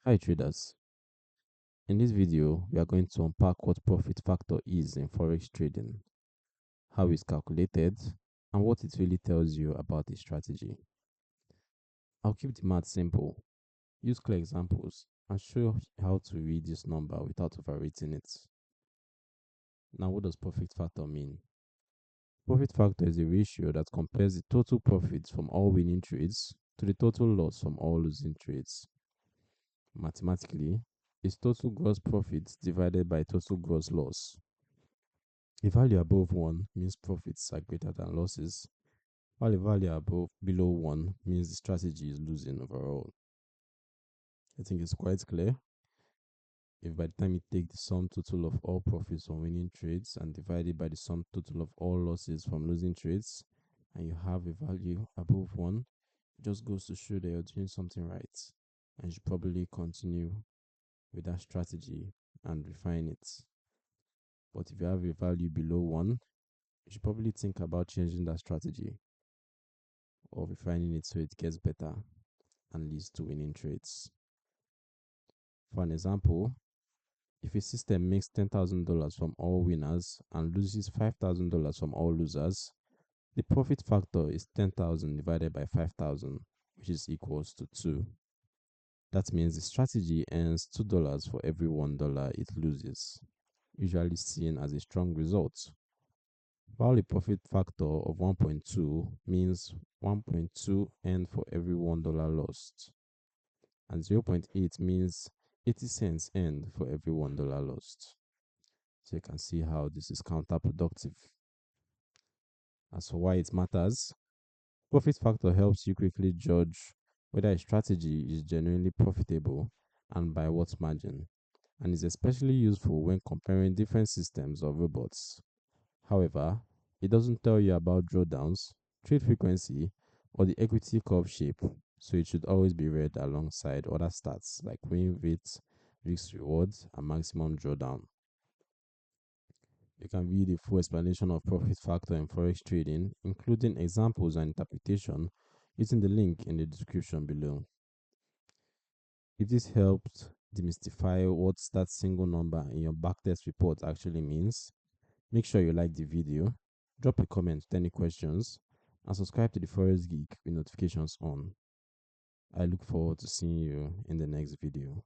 Hi traders, in this video we are going to unpack what profit factor is in forex trading, how it's calculated, and what it really tells you about the strategy. I'll keep the math simple, use clear examples, and show how to read this number without overrating it. Now, what does profit factor mean? Profit factor is a ratio that compares the total profits from all winning trades to the total loss from all losing trades. Mathematically, it's total gross profit divided by total gross loss. A value above 1 means profits are greater than losses, while a value below 1 means the strategy is losing overall. I think it's quite clear. If by the time you take the sum total of all profits from winning trades and divide it by the sum total of all losses from losing trades, and you have a value above 1, it just goes to show that you're doing something right, and you should probably continue with that strategy and refine it. But if you have a value below 1, you should probably think about changing that strategy or refining it so it gets better and leads to winning trades. For an example, if a system makes $10,000 from all winners and loses $5,000 from all losers, the profit factor is 10,000 divided by 5,000, which is equals to 2. That means the strategy earns $2 for every $1 it loses, usually seen as a strong result. While a profit factor of 1.2 means 1.2 earned for every $1 lost, and 0.8 means 80 cents earned for every $1 lost. So you can see how this is counterproductive. As for why it matters, profit factor helps you quickly judge whether a strategy is genuinely profitable and by what margin, and is especially useful when comparing different systems or robots. However, it doesn't tell you about drawdowns, trade frequency, or the equity curve shape, so it should always be read alongside other stats like win rate, risk rewards, and maximum drawdown. You can read the full explanation of profit factor in forex trading, including examples and interpretation, using the link in the description below. If this helped demystify what that single number in your backtest report actually means, make sure you like the video, drop a comment with any questions, and subscribe to the Forex Geek with notifications on. I look forward to seeing you in the next video.